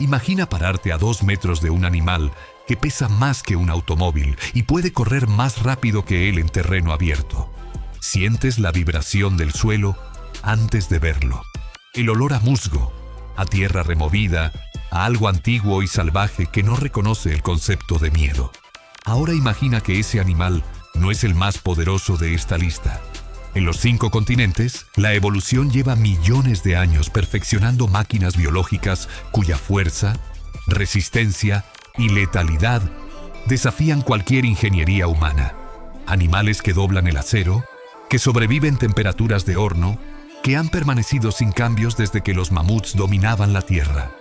Imagina pararte a 2 metros de un animal que pesa más que un automóvil y puede correr más rápido que él en terreno abierto. Sientes la vibración del suelo antes de verlo. El olor a musgo, a tierra removida, a algo antiguo y salvaje que no reconoce el concepto de miedo. Ahora imagina que ese animal no es el más poderoso de esta lista. En los 5 continentes, la evolución lleva millones de años perfeccionando máquinas biológicas cuya fuerza, resistencia y letalidad desafían cualquier ingeniería humana. Animales que doblan el acero, que sobreviven temperaturas de horno, que han permanecido sin cambios desde que los mamuts dominaban la Tierra.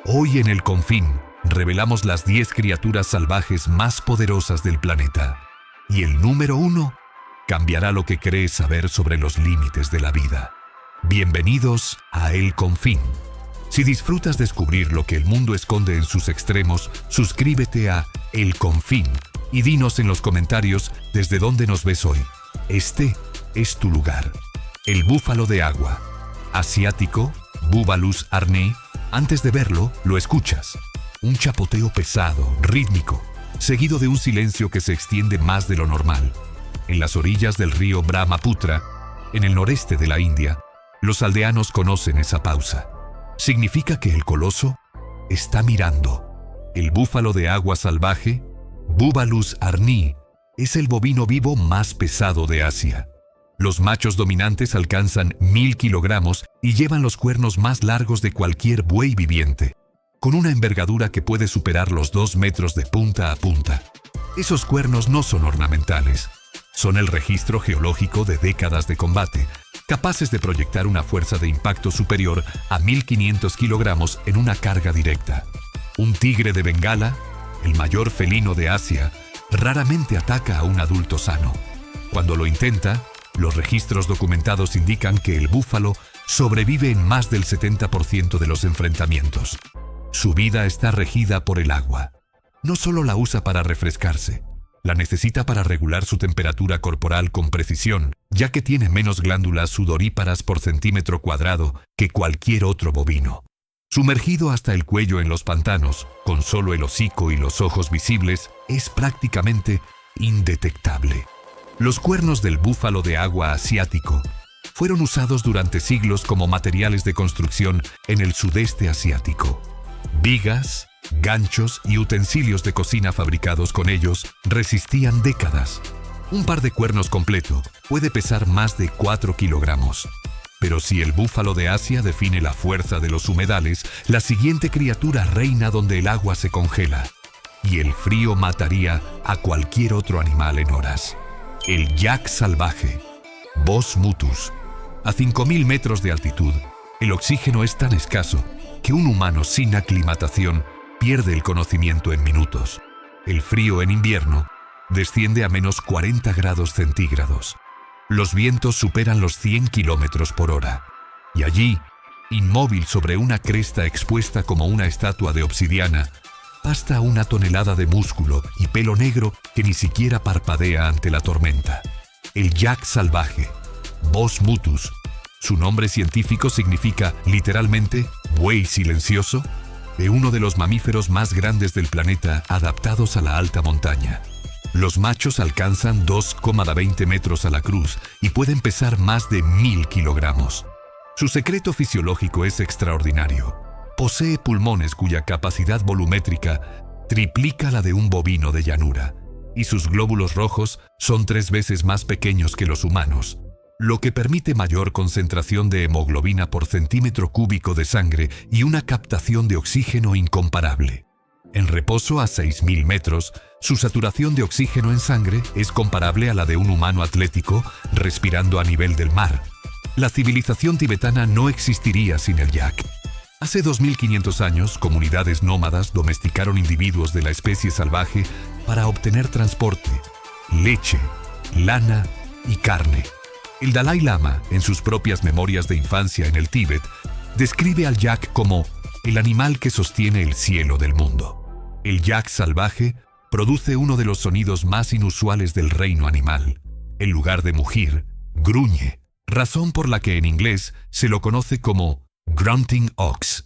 Hoy en El Confín, revelamos las 10 criaturas salvajes más poderosas del planeta. Y el número 1 cambiará lo que crees saber sobre los límites de la vida. Bienvenidos a El Confín. Si disfrutas descubrir lo que el mundo esconde en sus extremos, suscríbete a El Confín y dinos en los comentarios desde dónde nos ves hoy. Este es tu lugar. El búfalo de agua. Asiático, Búbalus arnei. Antes de verlo, lo escuchas. Un chapoteo pesado, rítmico, seguido de un silencio que se extiende más de lo normal. En las orillas del río Brahmaputra, en el noreste de la India, los aldeanos conocen esa pausa. Significa que el coloso está mirando. El búfalo de agua salvaje, Búbalus arnei, es el bovino vivo más pesado de Asia. Los machos dominantes alcanzan 1000 kilogramos y llevan los cuernos más largos de cualquier buey viviente, con una envergadura que puede superar los 2 metros de punta a punta. Esos cuernos no son ornamentales. Son el registro geológico de décadas de combate, capaces de proyectar una fuerza de impacto superior a 1500 kilogramos en una carga directa. Un tigre de Bengala, el mayor felino de Asia, raramente ataca a un adulto sano. Cuando lo intenta, los registros documentados indican que el búfalo sobrevive en más del 70% de los enfrentamientos. Su vida está regida por el agua. No solo la usa para refrescarse, la necesita para regular su temperatura corporal con precisión, ya que tiene menos glándulas sudoríparas por centímetro cuadrado que cualquier otro bovino. Sumergido hasta el cuello en los pantanos, con solo el hocico y los ojos visibles, es prácticamente indetectable. Los cuernos del búfalo de agua asiático fueron usados durante siglos como materiales de construcción en el sudeste asiático. Vigas, ganchos y utensilios de cocina fabricados con ellos resistían décadas. Un par de cuernos completo puede pesar más de 4 kilogramos. Pero si el búfalo de Asia define la fuerza de los humedales, la siguiente criatura reina donde el agua se congela. Y el frío mataría a cualquier otro animal en horas. El yak salvaje, Bos mutus. A 5000 metros de altitud, el oxígeno es tan escaso que un humano sin aclimatación pierde el conocimiento en minutos. El frío en invierno desciende a menos 40 grados centígrados. Los vientos superan los 100 kilómetros por hora. Y allí, inmóvil sobre una cresta expuesta como una estatua de obsidiana, pasta una tonelada de músculo y pelo negro que ni siquiera parpadea ante la tormenta. El yak salvaje, Bos mutus. Su nombre científico significa, literalmente, buey silencioso, de uno de los mamíferos más grandes del planeta adaptados a la alta montaña. Los machos alcanzan 2,20 metros a la cruz y pueden pesar más de 1000 kilogramos. Su secreto fisiológico es extraordinario. Posee pulmones cuya capacidad volumétrica triplica la de un bovino de llanura, y sus glóbulos rojos son 3 veces más pequeños que los humanos, lo que permite mayor concentración de hemoglobina por centímetro cúbico de sangre y una captación de oxígeno incomparable. En reposo a 6000 metros, su saturación de oxígeno en sangre es comparable a la de un humano atlético respirando a nivel del mar. La civilización tibetana no existiría sin el yak. Hace 2500 años, comunidades nómadas domesticaron individuos de la especie salvaje para obtener transporte, leche, lana y carne. El Dalai Lama, en sus propias memorias de infancia en el Tíbet, describe al yak como el animal que sostiene el cielo del mundo. El yak salvaje produce uno de los sonidos más inusuales del reino animal. En lugar de mugir, gruñe, razón por la que en inglés se lo conoce como grunting ox.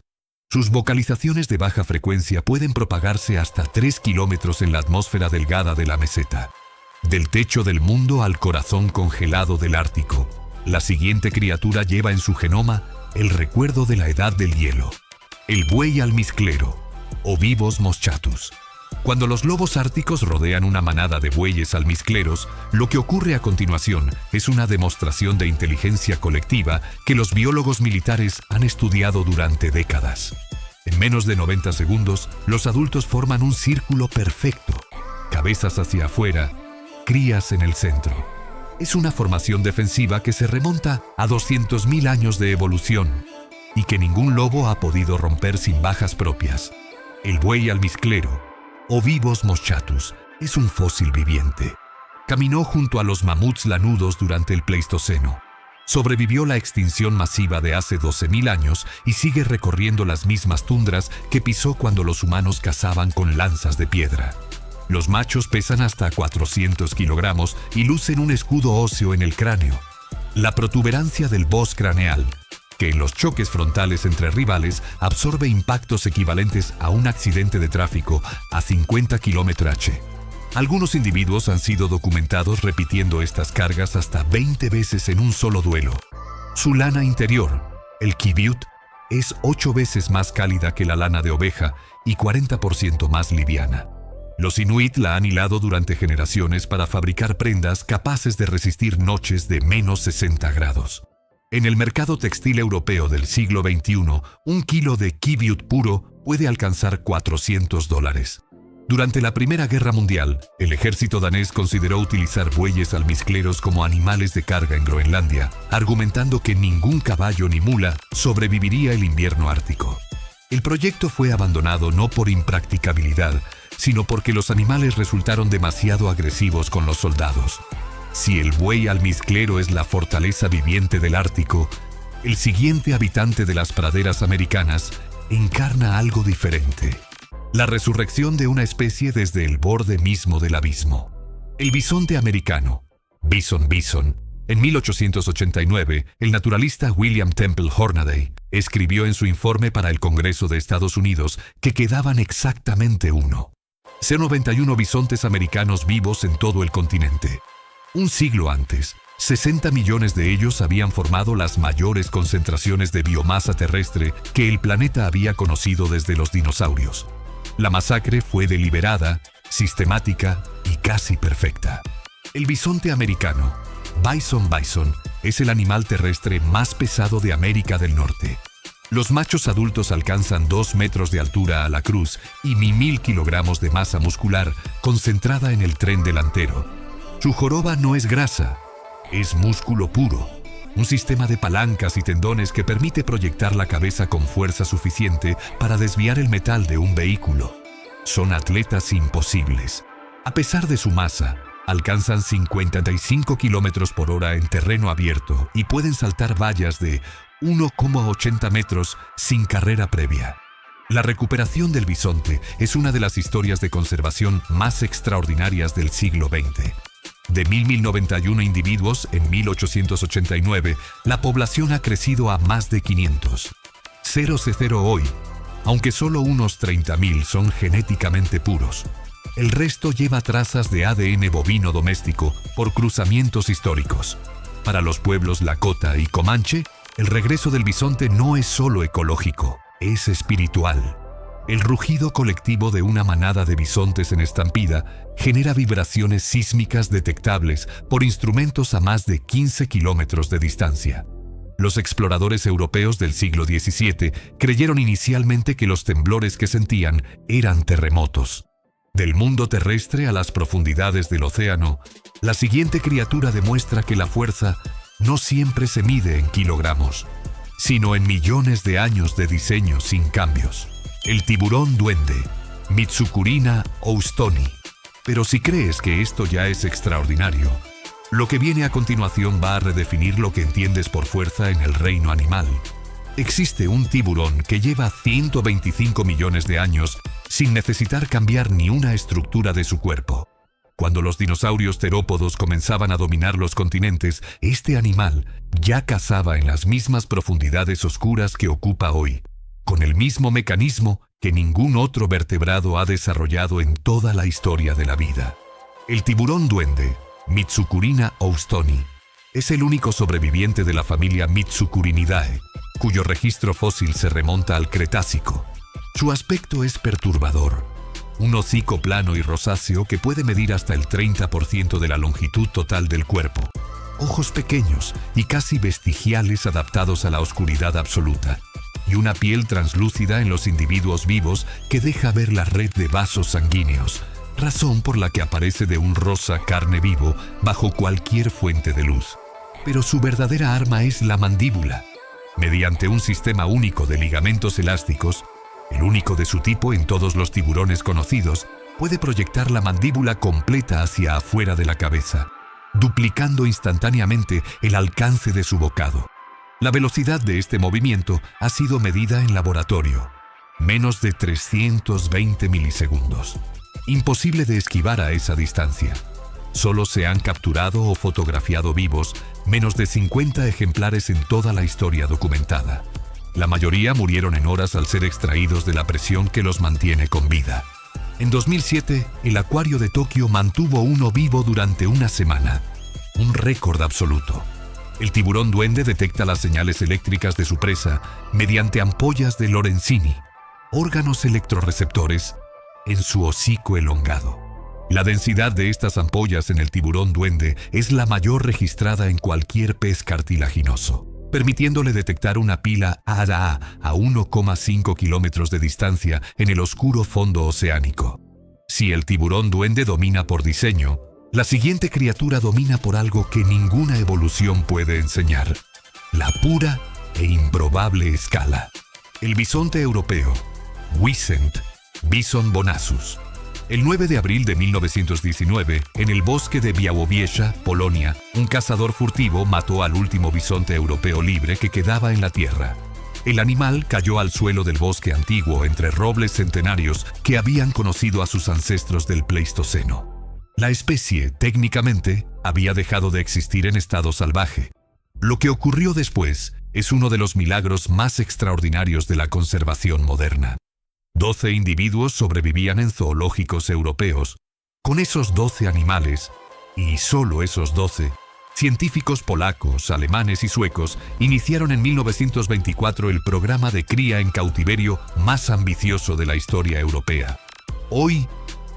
Sus vocalizaciones de baja frecuencia pueden propagarse hasta 3 kilómetros en la atmósfera delgada de la meseta. Del techo del mundo al corazón congelado del Ártico, la siguiente criatura lleva en su genoma el recuerdo de la edad del hielo. El buey almizclero, Ovibos moschatus. Cuando los lobos árticos rodean una manada de bueyes almizcleros, lo que ocurre a continuación es una demostración de inteligencia colectiva que los biólogos militares han estudiado durante décadas. En menos de 90 segundos, los adultos forman un círculo perfecto, cabezas hacia afuera, crías en el centro. Es una formación defensiva que se remonta a 200.000 años de evolución y que ningún lobo ha podido romper sin bajas propias. El buey almizclero, Ovibos moschatus, es un fósil viviente. Caminó junto a los mamuts lanudos durante el Pleistoceno. Sobrevivió la extinción masiva de hace 12.000 años y sigue recorriendo las mismas tundras que pisó cuando los humanos cazaban con lanzas de piedra. Los machos pesan hasta 400 kilogramos y lucen un escudo óseo en el cráneo. La protuberancia del bos craneal, que en los choques frontales entre rivales absorbe impactos equivalentes a un accidente de tráfico a 50 km/h. Algunos individuos han sido documentados repitiendo estas cargas hasta 20 veces en un solo duelo. Su lana interior, el kibiut, es 8 veces más cálida que la lana de oveja y 40% más liviana. Los inuit la han hilado durante generaciones para fabricar prendas capaces de resistir noches de menos 60 grados. En el mercado textil europeo del siglo XXI, un kilo de kibiut puro puede alcanzar $400. Durante la Primera Guerra Mundial, el ejército danés consideró utilizar bueyes almizcleros como animales de carga en Groenlandia, argumentando que ningún caballo ni mula sobreviviría el invierno ártico. El proyecto fue abandonado no por impracticabilidad, sino porque los animales resultaron demasiado agresivos con los soldados. Si el buey almizclero es la fortaleza viviente del Ártico, el siguiente habitante de las praderas americanas encarna algo diferente: la resurrección de una especie desde el borde mismo del abismo. El bisonte americano, Bison bison. En 1889, el naturalista William Temple Hornaday escribió en su informe para el Congreso de Estados Unidos que quedaban exactamente uno. 91 bisontes americanos vivos en todo el continente. Un siglo antes, 60 millones de ellos habían formado las mayores concentraciones de biomasa terrestre que el planeta había conocido desde los dinosaurios. La masacre fue deliberada, sistemática y casi perfecta. El bisonte americano, Bison bison, es el animal terrestre más pesado de América del Norte. Los machos adultos alcanzan 2 metros de altura a la cruz y 1.000 kilogramos de masa muscular concentrada en el tren delantero. Su joroba no es grasa, es músculo puro, un sistema de palancas y tendones que permite proyectar la cabeza con fuerza suficiente para desviar el metal de un vehículo. Son atletas imposibles. A pesar de su masa, alcanzan 55 kilómetros por hora en terreno abierto y pueden saltar vallas de 1,80 metros sin carrera previa. La recuperación del bisonte es una de las historias de conservación más extraordinarias del siglo XX. De 1.091 individuos en 1889, la población ha crecido a más de 500. 0,0 hoy, aunque solo unos 30.000 son genéticamente puros. El resto lleva trazas de ADN bovino doméstico por cruzamientos históricos. Para los pueblos Lakota y Comanche, el regreso del bisonte no es solo ecológico, es espiritual. El rugido colectivo de una manada de bisontes en estampida genera vibraciones sísmicas detectables por instrumentos a más de 15 kilómetros de distancia. Los exploradores europeos del siglo XVII creyeron inicialmente que los temblores que sentían eran terremotos. Del mundo terrestre a las profundidades del océano, la siguiente criatura demuestra que la fuerza no siempre se mide en kilogramos, sino en millones de años de diseño sin cambios. El tiburón duende, Mitsukurina houstoni. Pero si crees que esto ya es extraordinario, lo que viene a continuación va a redefinir lo que entiendes por fuerza en el reino animal. Existe un tiburón que lleva 125 millones de años sin necesitar cambiar ni una estructura de su cuerpo. Cuando los dinosaurios terópodos comenzaban a dominar los continentes, este animal ya cazaba en las mismas profundidades oscuras que ocupa hoy. con el mismo mecanismo que ningún otro vertebrado ha desarrollado en toda la historia de la vida. El tiburón duende, Mitsukurina houstoni, es el único sobreviviente de la familia Mitsukurinidae, cuyo registro fósil se remonta al Cretácico. Su aspecto es perturbador. Un hocico plano y rosáceo que puede medir hasta el 30% de la longitud total del cuerpo. Ojos pequeños y casi vestigiales adaptados a la oscuridad absoluta. Y una piel translúcida en los individuos vivos que deja ver la red de vasos sanguíneos, razón por la que aparece de un rosa carne vivo bajo cualquier fuente de luz. Pero su verdadera arma es la mandíbula. Mediante un sistema único de ligamentos elásticos, el único de su tipo en todos los tiburones conocidos, puede proyectar la mandíbula completa hacia afuera de la cabeza, duplicando instantáneamente el alcance de su bocado. La velocidad de este movimiento ha sido medida en laboratorio, menos de 320 milisegundos. Imposible de esquivar a esa distancia. Solo se han capturado o fotografiado vivos menos de 50 ejemplares en toda la historia documentada. La mayoría murieron en horas al ser extraídos de la presión que los mantiene con vida. En 2007, el acuario de Tokio mantuvo uno vivo durante una semana. Un récord absoluto. El tiburón duende detecta las señales eléctricas de su presa mediante ampollas de Lorenzini, órganos electroreceptores, en su hocico elongado. La densidad de estas ampollas en el tiburón duende es la mayor registrada en cualquier pez cartilaginoso, permitiéndole detectar una pila ADA a 1,5 kilómetros de distancia en el oscuro fondo oceánico. Si el tiburón duende domina por diseño, la siguiente criatura domina por algo que ninguna evolución puede enseñar: la pura e improbable escala. El bisonte europeo, Wisent bison bonasus. El 9 de abril de 1919, en el bosque de Białowieża, Polonia, un cazador furtivo mató al último bisonte europeo libre que quedaba en la tierra. El animal cayó al suelo del bosque antiguo entre robles centenarios que habían conocido a sus ancestros del Pleistoceno. La especie, técnicamente, había dejado de existir en estado salvaje. Lo que ocurrió después es uno de los milagros más extraordinarios de la conservación moderna. 12 individuos sobrevivían en zoológicos europeos. Con esos 12 animales, y solo esos 12, científicos polacos, alemanes y suecos iniciaron en 1924 el programa de cría en cautiverio más ambicioso de la historia europea. Hoy,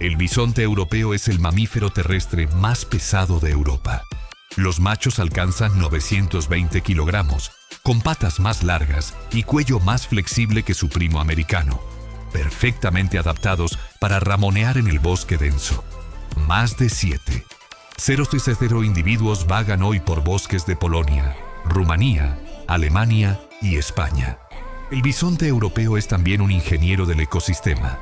el bisonte europeo es el mamífero terrestre más pesado de Europa. Los machos alcanzan 920 kilogramos, con patas más largas y cuello más flexible que su primo americano, perfectamente adaptados para ramonear en el bosque denso. Más de 0,0 individuos vagan hoy por bosques de Polonia, Rumanía, Alemania y España. El bisonte europeo es también un ingeniero del ecosistema.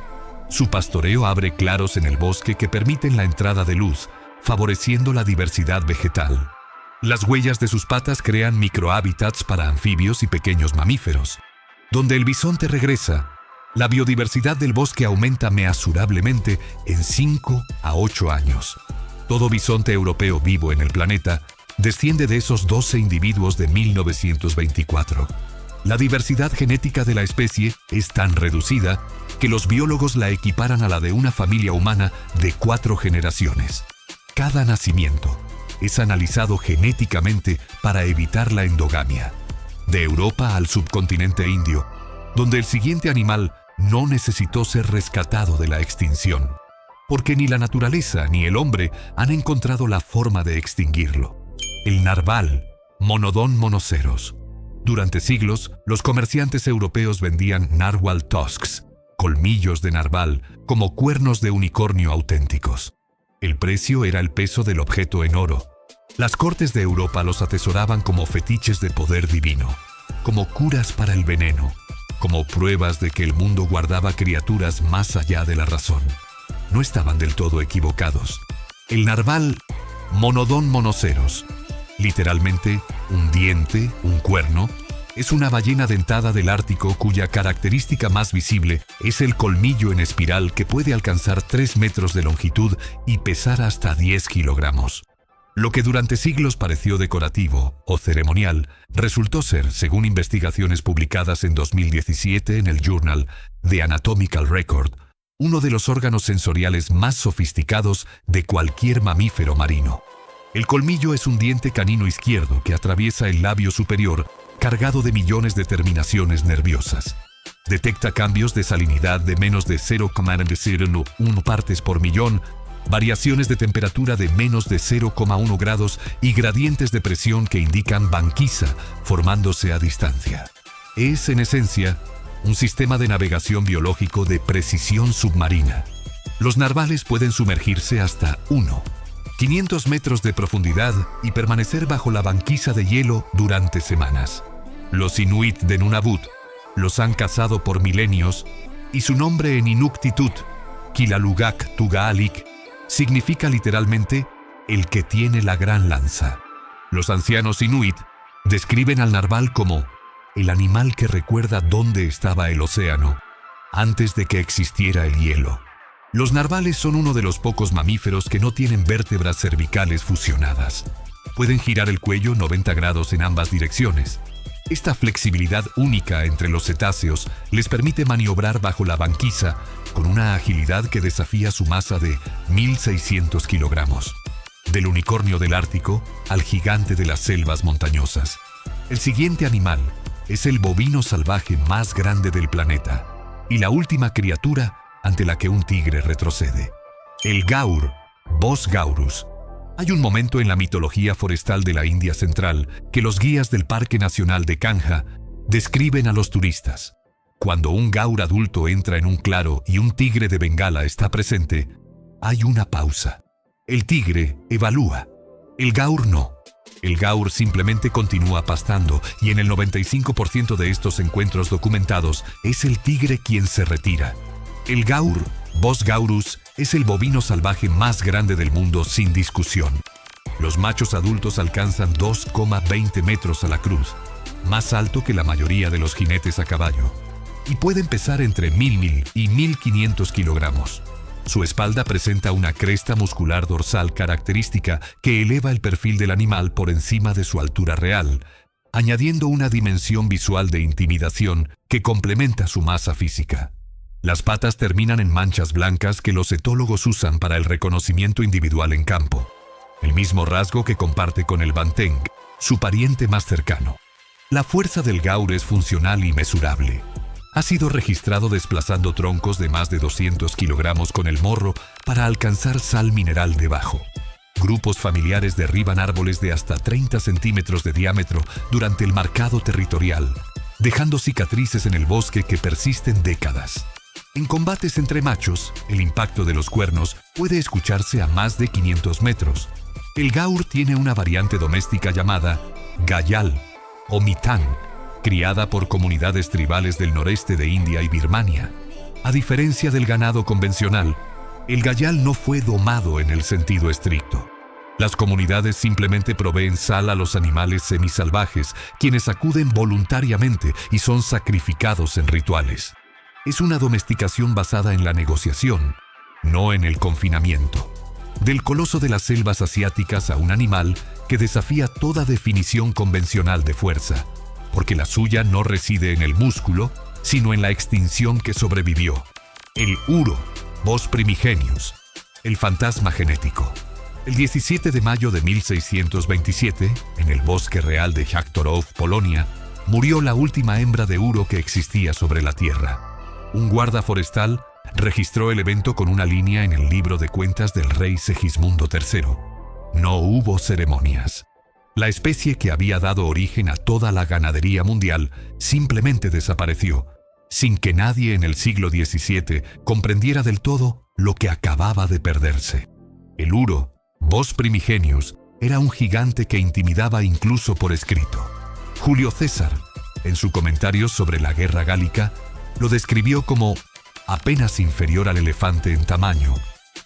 Su pastoreo abre claros en el bosque que permiten la entrada de luz, favoreciendo la diversidad vegetal. Las huellas de sus patas crean microhábitats para anfibios y pequeños mamíferos. Donde el bisonte regresa, la biodiversidad del bosque aumenta measurablemente en 5 a 8 años. Todo bisonte europeo vivo en el planeta desciende de esos 12 individuos de 1924. La diversidad genética de la especie es tan reducida que los biólogos la equiparan a la de una familia humana de 4 generaciones. Cada nacimiento es analizado genéticamente para evitar la endogamia. De Europa al subcontinente indio, donde el siguiente animal no necesitó ser rescatado de la extinción, porque ni la naturaleza ni el hombre han encontrado la forma de extinguirlo. El narval, Monodon monoceros. Durante siglos, los comerciantes europeos vendían narwhal tusks, colmillos de narval, como cuernos de unicornio auténticos. El precio era el peso del objeto en oro. Las cortes de Europa los atesoraban como fetiches de poder divino, como curas para el veneno, como pruebas de que el mundo guardaba criaturas más allá de la razón. No estaban del todo equivocados. El narval, Monodon monoceros, literalmente un diente, un cuerno, es una ballena dentada del Ártico cuya característica más visible es el colmillo en espiral que puede alcanzar 3 metros de longitud y pesar hasta 10 kilogramos. Lo que durante siglos pareció decorativo o ceremonial, resultó ser, según investigaciones publicadas en 2017 en el Journal The Anatomical Record, uno de los órganos sensoriales más sofisticados de cualquier mamífero marino. El colmillo es un diente canino izquierdo que atraviesa el labio superior, cargado de millones de terminaciones nerviosas. Detecta cambios de salinidad de menos de 0,01 partes por millón, variaciones de temperatura de menos de 0,1 grados y gradientes de presión que indican banquisa formándose a distancia. Es, en esencia, un sistema de navegación biológico de precisión submarina. Los narvales pueden sumergirse hasta 500 metros de profundidad y permanecer bajo la banquisa de hielo durante semanas. Los inuit de Nunavut los han cazado por milenios y su nombre en Inuktitut, Kilalugak Tugaalik, significa literalmente el que tiene la gran lanza. Los ancianos inuit describen al narval como el animal que recuerda dónde estaba el océano antes de que existiera el hielo. Los narvales son uno de los pocos mamíferos que no tienen vértebras cervicales fusionadas. Pueden girar el cuello 90 grados en ambas direcciones. Esta flexibilidad única entre los cetáceos les permite maniobrar bajo la banquisa con una agilidad que desafía su masa de 1.600 kilogramos. Del unicornio del Ártico al gigante de las selvas montañosas. El siguiente animal es el bovino salvaje más grande del planeta y la última criatura ante la que un tigre retrocede. El gaur, Bos gaurus. Hay un momento en la mitología forestal de la India central que los guías del Parque Nacional de Kanha describen a los turistas. Cuando un gaur adulto entra en un claro y un tigre de Bengala está presente, hay una pausa. El tigre evalúa. El gaur no. El gaur simplemente continúa pastando y en el 95% de estos encuentros documentados es el tigre quien se retira. El gaur, Bos gaurus, es el bovino salvaje más grande del mundo sin discusión. Los machos adultos alcanzan 2,20 metros a la cruz, más alto que la mayoría de los jinetes a caballo, y pueden pesar entre 1.000 y 1.500 kilogramos. Su espalda presenta una cresta muscular dorsal característica que eleva el perfil del animal por encima de su altura real, añadiendo una dimensión visual de intimidación que complementa su masa física. Las patas terminan en manchas blancas que los etólogos usan para el reconocimiento individual en campo, el mismo rasgo que comparte con el banteng, su pariente más cercano. La fuerza del gaur es funcional y mesurable. Ha sido registrado desplazando troncos de más de 200 kilogramos con el morro para alcanzar sal mineral debajo. Grupos familiares derriban árboles de hasta 30 centímetros de diámetro durante el marcado territorial, dejando cicatrices en el bosque que persisten décadas. En combates entre machos, el impacto de los cuernos puede escucharse a más de 500 metros. El gaur tiene una variante doméstica llamada gayal o mitán, criada por comunidades tribales del noreste de India y Birmania. A diferencia del ganado convencional, el gayal no fue domado en el sentido estricto. Las comunidades simplemente proveen sal a los animales semisalvajes, quienes acuden voluntariamente y son sacrificados en rituales. Es una domesticación basada en la negociación, no en el confinamiento. Del coloso de las selvas asiáticas a un animal que desafía toda definición convencional de fuerza, porque la suya no reside en el músculo, sino en la extinción que sobrevivió. El uro, Bos primigenius, el fantasma genético. El 17 de mayo de 1627, en el bosque real de Chátorów, Polonia, murió la última hembra de uro que existía sobre la tierra. Un guarda forestal registró el evento con una línea en el libro de cuentas del rey Segismundo III. No hubo ceremonias. La especie que había dado origen a toda la ganadería mundial simplemente desapareció, sin que nadie en el siglo XVII comprendiera del todo lo que acababa de perderse. El uro, Bos primigenius, era un gigante que intimidaba incluso por escrito. Julio César, en su comentario sobre la guerra gálica, lo describió como apenas inferior al elefante en tamaño,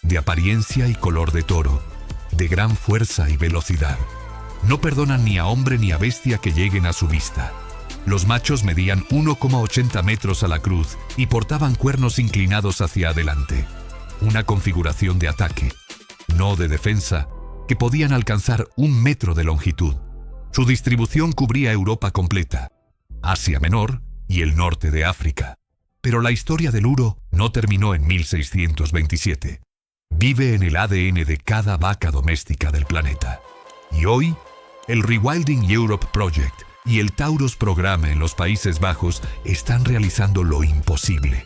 de apariencia y color de toro, de gran fuerza y velocidad. No perdonan ni a hombre ni a bestia que lleguen a su vista. Los machos medían 1,80 metros a la cruz y portaban cuernos inclinados hacia adelante. Una configuración de ataque, no de defensa, que podían alcanzar 1 metro de longitud. Su distribución cubría Europa completa, Asia Menor y el norte de África. Pero la historia del uro no terminó en 1627. Vive en el ADN de cada vaca doméstica del planeta. Y hoy, el Rewilding Europe Project y el Taurus Programa en los Países Bajos están realizando lo imposible,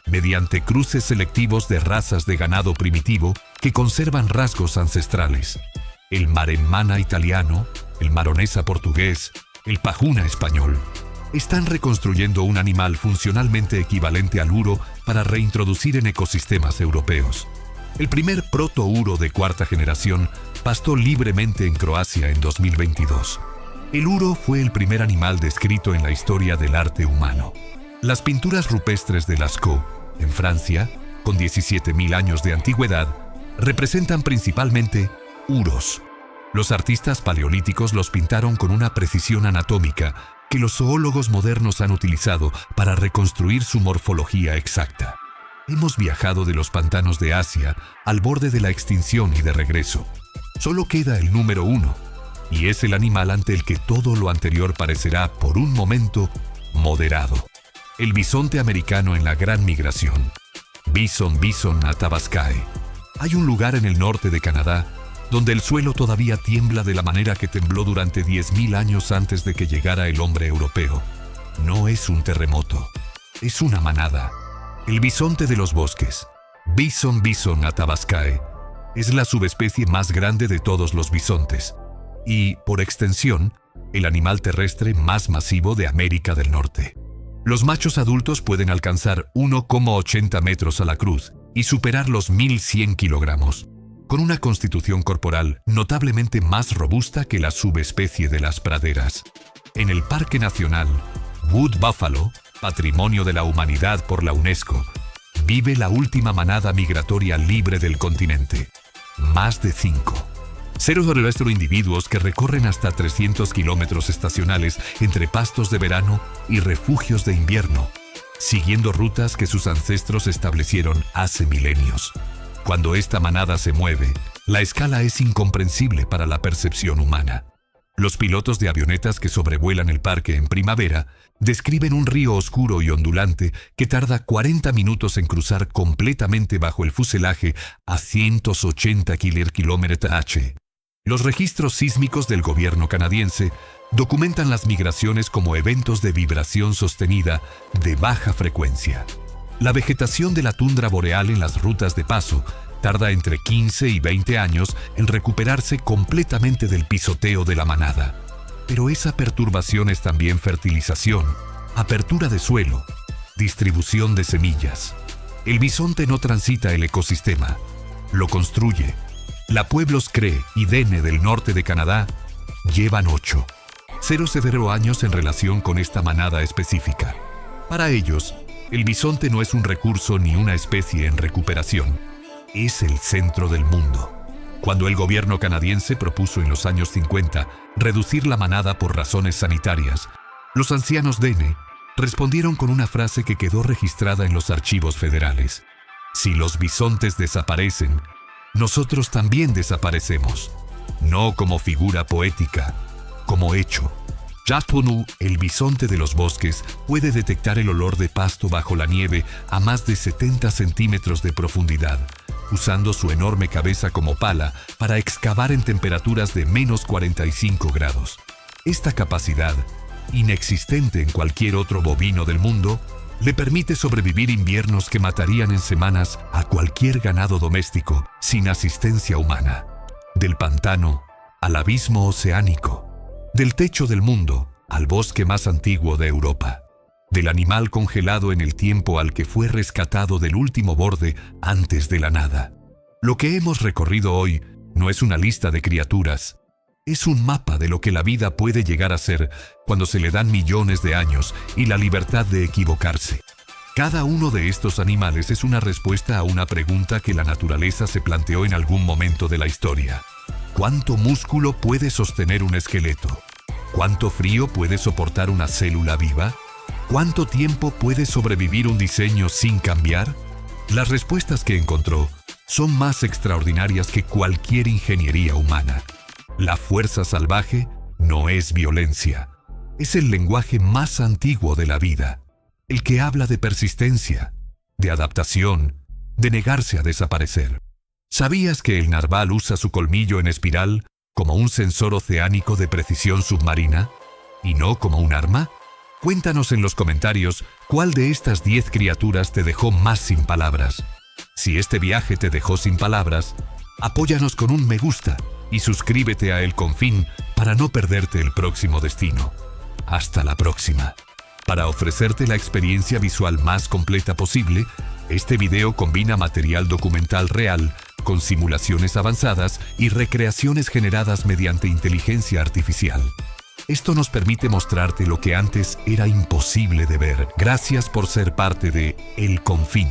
mediante cruces selectivos de razas de ganado primitivo que conservan rasgos ancestrales. El maremmana italiano, el maronesa portugués, el pajuna español. Están reconstruyendo un animal funcionalmente equivalente al uro para reintroducir en ecosistemas europeos. El primer proto-uro de 4ª generación pastó libremente en Croacia en 2022. El uro fue el primer animal descrito en la historia del arte humano. Las pinturas rupestres de Lascaux, en Francia, con 17.000 años de antigüedad, representan principalmente uros. Los artistas paleolíticos los pintaron con una precisión anatómica que los zoólogos modernos han utilizado para reconstruir su morfología exacta. Hemos viajado de los pantanos de Asia al borde de la extinción y de regreso. Solo queda el número 1, y es el animal ante el que todo lo anterior parecerá, por un momento, moderado. El bisonte americano en la Gran Migración. Bison athabascae. Hay un lugar en el norte de Canadá donde el suelo todavía tiembla de la manera que tembló durante 10.000 años antes de que llegara el hombre europeo. No es un terremoto, es una manada. El bisonte de los bosques, Bison athabascae, es la subespecie más grande de todos los bisontes y, por extensión, el animal terrestre más masivo de América del Norte. Los machos adultos pueden alcanzar 1,80 metros a la cruz y superar los 1.100 kilogramos, con una constitución corporal notablemente más robusta que la subespecie de las praderas. En el Parque Nacional Wood Buffalo, Patrimonio de la Humanidad por la UNESCO, vive la última manada migratoria libre del continente. Más de 5. 0,0 individuos que recorren hasta 300 kilómetros estacionales entre pastos de verano y refugios de invierno, siguiendo rutas que sus ancestros establecieron hace milenios. Cuando esta manada se mueve, la escala es incomprensible para la percepción humana. Los pilotos de avionetas que sobrevuelan el parque en primavera describen un río oscuro y ondulante que tarda 40 minutos en cruzar completamente bajo el fuselaje a 180 km/h. Los registros sísmicos del gobierno canadiense documentan las migraciones como eventos de vibración sostenida de baja frecuencia. La vegetación de la tundra boreal en las rutas de paso tarda entre 15 y 20 años en recuperarse completamente del pisoteo de la manada. Pero esa perturbación es también fertilización, apertura de suelo, distribución de semillas. El bisonte no transita el ecosistema, lo construye. La Pueblos Cree y Dene del norte de Canadá llevan 0,0 años en relación con esta manada específica. Para ellos, el bisonte no es un recurso ni una especie en recuperación. Es el centro del mundo. Cuando el gobierno canadiense propuso en los años 50 reducir la manada por razones sanitarias, los ancianos Dene respondieron con una frase que quedó registrada en los archivos federales. Si los bisontes desaparecen, nosotros también desaparecemos. No como figura poética, como hecho. Japonu, el bisonte de los bosques, puede detectar el olor de pasto bajo la nieve a más de 70 centímetros de profundidad, usando su enorme cabeza como pala para excavar en temperaturas de menos 45 grados. Esta capacidad, inexistente en cualquier otro bovino del mundo, le permite sobrevivir inviernos que matarían en semanas a cualquier ganado doméstico sin asistencia humana. Del pantano al abismo oceánico, del techo del mundo al bosque más antiguo de Europa, del animal congelado en el tiempo al que fue rescatado del último borde antes de la nada. Lo que hemos recorrido hoy no es una lista de criaturas, es un mapa de lo que la vida puede llegar a ser cuando se le dan millones de años y la libertad de equivocarse. Cada uno de estos animales es una respuesta a una pregunta que la naturaleza se planteó en algún momento de la historia. ¿Cuánto músculo puede sostener un esqueleto? ¿Cuánto frío puede soportar una célula viva? ¿Cuánto tiempo puede sobrevivir un diseño sin cambiar? Las respuestas que encontró son más extraordinarias que cualquier ingeniería humana. La fuerza salvaje no es violencia. Es el lenguaje más antiguo de la vida, el que habla de persistencia, de adaptación, de negarse a desaparecer. ¿Sabías que el narval usa su colmillo en espiral como un sensor oceánico de precisión submarina y no como un arma? Cuéntanos en los comentarios cuál de estas 10 criaturas te dejó más sin palabras. Si este viaje te dejó sin palabras, apóyanos con un me gusta y suscríbete a El Confín para no perderte el próximo destino. Hasta la próxima. Para ofrecerte la experiencia visual más completa posible, este video combina material documental real con simulaciones avanzadas y recreaciones generadas mediante inteligencia artificial. Esto nos permite mostrarte lo que antes era imposible de ver. Gracias por ser parte de El Confín.